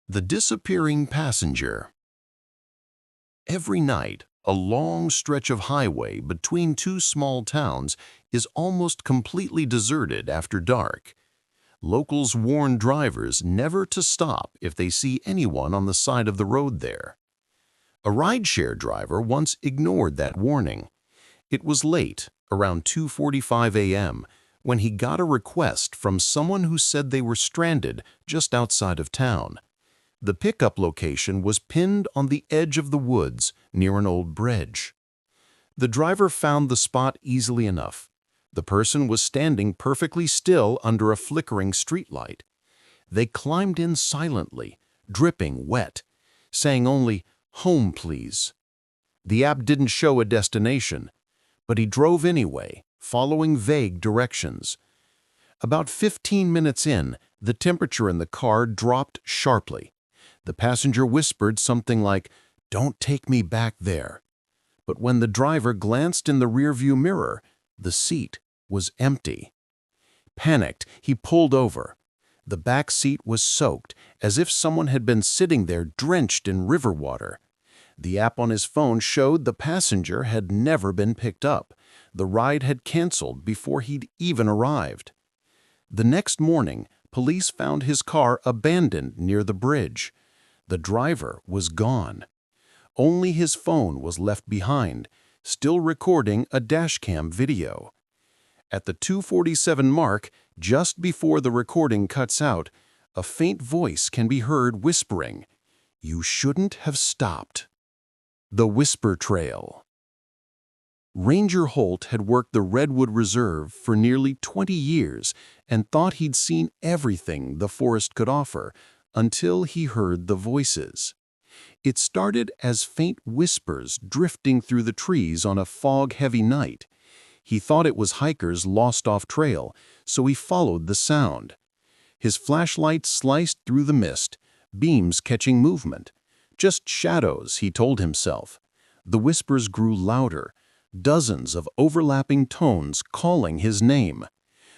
The disappearing passenger. Every night, a long stretch of highway between two small towns is almost completely deserted after dark. Locals warn drivers never to stop if they see anyone on the side of the road there. A rideshare driver once ignored that warning. It was late, around 2:45 a.m., when he got a request from someone who said they were stranded just outside of town. The pickup location was pinned on the edge of the woods near an old bridge. The driver found the spot easily enough. The person was standing perfectly still under a flickering streetlight. They climbed in silently, dripping wet, saying only, "Home, please." The app didn't show a destination, but he drove anyway, following vague directions. About 15 minutes in, the temperature in the car dropped sharply. The passenger whispered something like, "Don't take me back there." But when the driver glanced in the rearview mirror, the seat was empty. Panicked, he pulled over. The back seat was soaked, as if someone had been sitting there drenched in river water. The app on his phone showed the passenger had never been picked up. The ride had canceled before he'd even arrived. The next morning, police found his car abandoned near the bridge. The driver was gone. Only his phone was left behind, still recording a dashcam video. At the 2:47 mark, just before the recording cuts out, a faint voice can be heard whispering, "You shouldn't have stopped." The Whisper Trail. Ranger Holt had worked the Redwood Reserve for nearly 20 years and thought he'd seen everything the forest could offer until he heard the voices. It started as faint whispers drifting through the trees on a fog-heavy night. He thought it was hikers lost off trail, so he followed the sound. His flashlight sliced through the mist, beams catching movement. Just shadows, he told himself. The whispers grew louder, dozens of overlapping tones calling his name.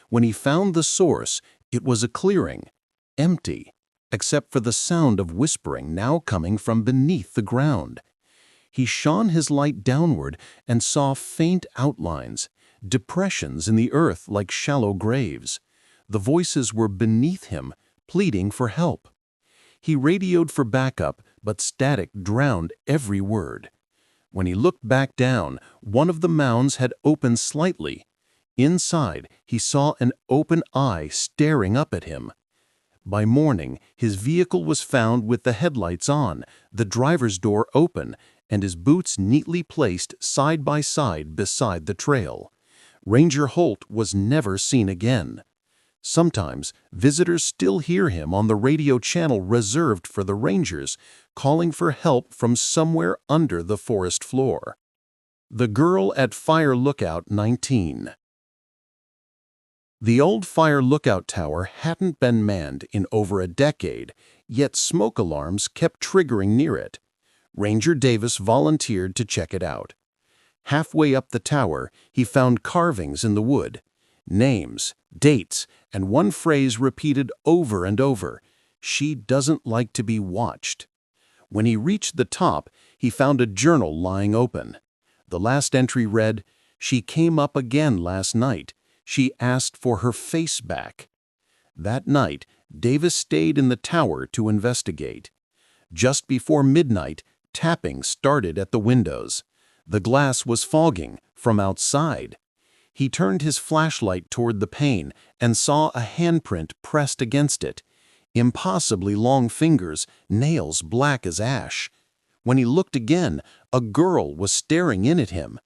When he found the source, it was a clearing, empty, except for the sound of whispering now coming from beneath the ground. He shone his light downward and saw faint outlines, depressions in the earth like shallow graves. The voices were beneath him, pleading for help. He radioed for backup, but static drowned every word. When he looked back down, one of the mounds had opened slightly. Inside, he saw an open eye staring up at him. By morning, his vehicle was found with the headlights on, the driver's door open, and his boots neatly placed side by side beside the trail. Ranger Holt was never seen again. Sometimes, visitors still hear him on the radio channel reserved for the rangers, calling for help from somewhere under the forest floor. The Girl at Fire Lookout 19. The old fire lookout tower hadn't been manned in over a decade, yet smoke alarms kept triggering near it. Ranger Davis volunteered to check it out. Halfway up the tower, he found carvings in the wood. Names, dates, and one phrase repeated over and over, "She doesn't like to be watched." When he reached the top, he found a journal lying open. The last entry read, "She came up again last night. She asked for her face back." That night, Davis stayed in the tower to investigate. Just before midnight, tapping started at the windows. The glass was fogging from outside. He turned his flashlight toward the pane and saw a handprint pressed against it. Impossibly long fingers, nails black as ash. When he looked again, a girl was staring in at him,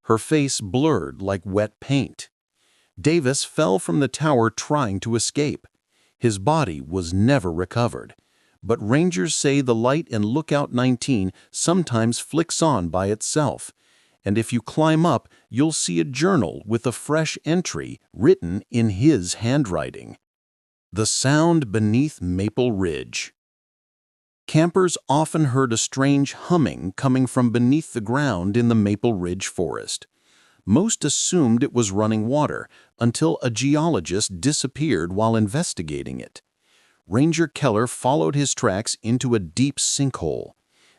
her face blurred like wet paint. Davis fell from the tower trying to escape. His body was never recovered. But rangers say the light in Lookout 19 sometimes flicks on by itself. And if you climb up, you'll see a journal with a fresh entry written in his handwriting. The sound beneath Maple Ridge. Campers often heard a strange humming coming from beneath the ground in the Maple Ridge forest. Most assumed it was running water until a geologist disappeared while investigating it. Ranger Keller followed his tracks into a deep sinkhole.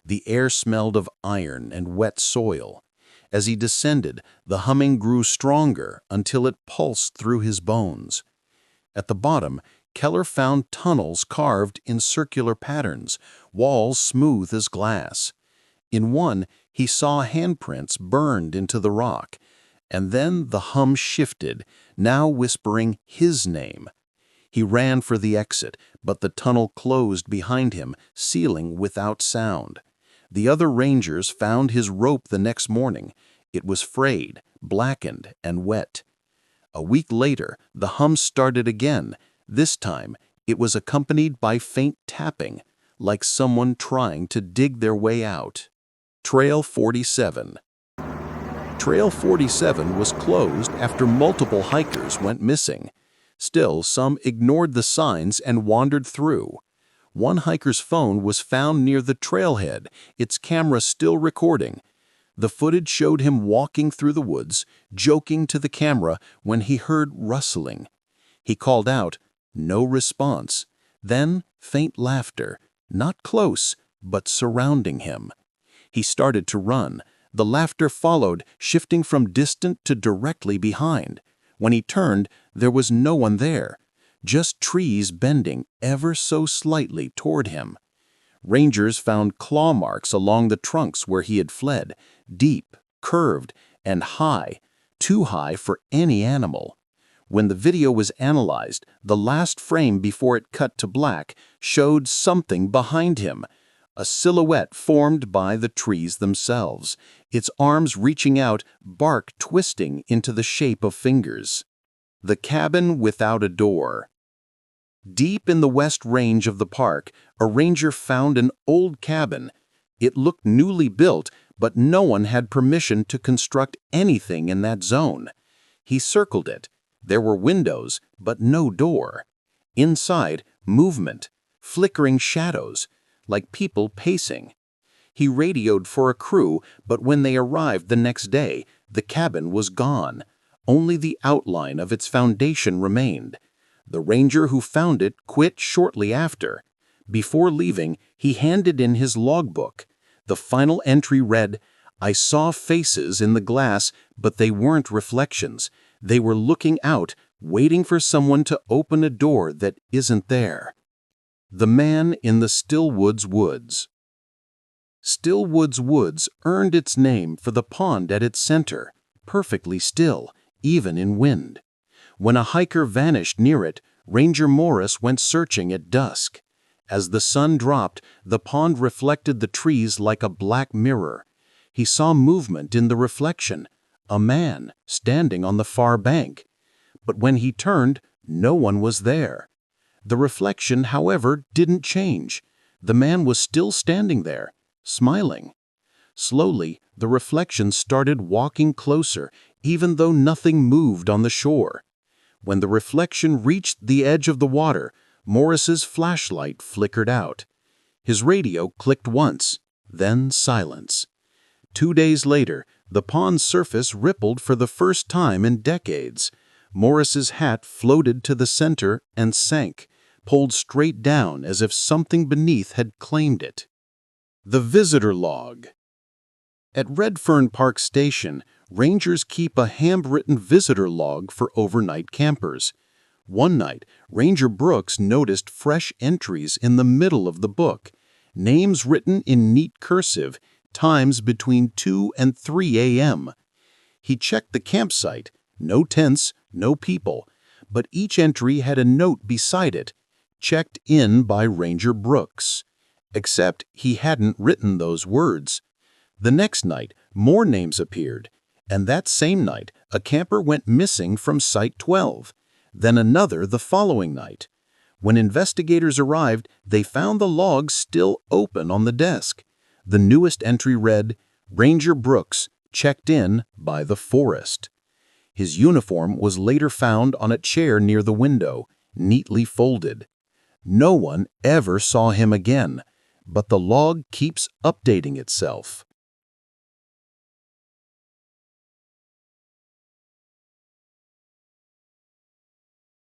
The air smelled of iron and wet soil. As he descended, the humming grew stronger until it pulsed through his bones. At the bottom, Keller found tunnels carved in circular patterns, walls smooth as glass. In one, he saw handprints burned into the rock, and then the hum shifted, now whispering his name. He ran for the exit, but the tunnel closed behind him, sealing without sound. The other rangers found his rope the next morning. It was frayed, blackened, and wet. A week later, the hum started again. This time, it was accompanied by faint tapping, like someone trying to dig their way out. Trail 47. Trail 47 was closed after multiple hikers went missing. Still, some ignored the signs and wandered through. One hiker's phone was found near the trailhead, its camera still recording. The footage showed him walking through the woods, joking to the camera when he heard rustling. He called out, no response. Then, faint laughter, not close, but surrounding him. He started to run. The laughter followed, shifting from distant to directly behind. When he turned, there was no one there, just trees bending ever so slightly toward him. Rangers found claw marks along the trunks where he had fled, deep, curved, and high, too high for any animal. When the video was analyzed, the last frame before it cut to black showed something behind him, a silhouette formed by the trees themselves, its arms reaching out, bark twisting into the shape of fingers. The cabin without a door. Deep in the west range of the park, a ranger found an old cabin. It looked newly built, but no one had permission to construct anything in that zone. He circled it. There were windows, but no door. Inside, movement, flickering shadows, like people pacing. He radioed for a crew, but when they arrived the next day, the cabin was gone. Only the outline of its foundation remained. The ranger who found it quit shortly after. Before leaving, he handed in his logbook. The final entry read, "I saw faces in the glass, but they weren't reflections. They were looking out, waiting for someone to open a door that isn't there." The Man in the Stillwoods Woods. Stillwoods Woods earned its name for the pond at its center, perfectly still, even in wind. When a hiker vanished near it, Ranger Morris went searching at dusk. As the sun dropped, the pond reflected the trees like a black mirror. He saw movement in the reflection, a man standing on the far bank. But when he turned, no one was there. The reflection, however, didn't change. The man was still standing there, smiling. Slowly, the reflection started walking closer, even though nothing moved on the shore. When the reflection reached the edge of the water, Morris's flashlight flickered out. His radio clicked once, then silence. 2 days later, the pond's surface rippled for the first time in decades. Morris's hat floated to the center and sank, pulled straight down as if something beneath had claimed it. The Visitor Log. At Redfern Park Station, rangers keep a handwritten visitor log for overnight campers. One night, Ranger Brooks noticed fresh entries in the middle of the book, names written in neat cursive, times between 2 and 3 a.m. He checked the campsite, no tents, no people, but each entry had a note beside it, checked in by Ranger Brooks. Except he hadn't written those words. The next night, more names appeared, and that same night, a camper went missing from Site 12, then another the following night. When investigators arrived, they found the log still open on the desk. The newest entry read, "Ranger Brooks, checked in by the forest." His uniform was later found on a chair near the window, neatly folded. No one ever saw him again, but the log keeps updating itself.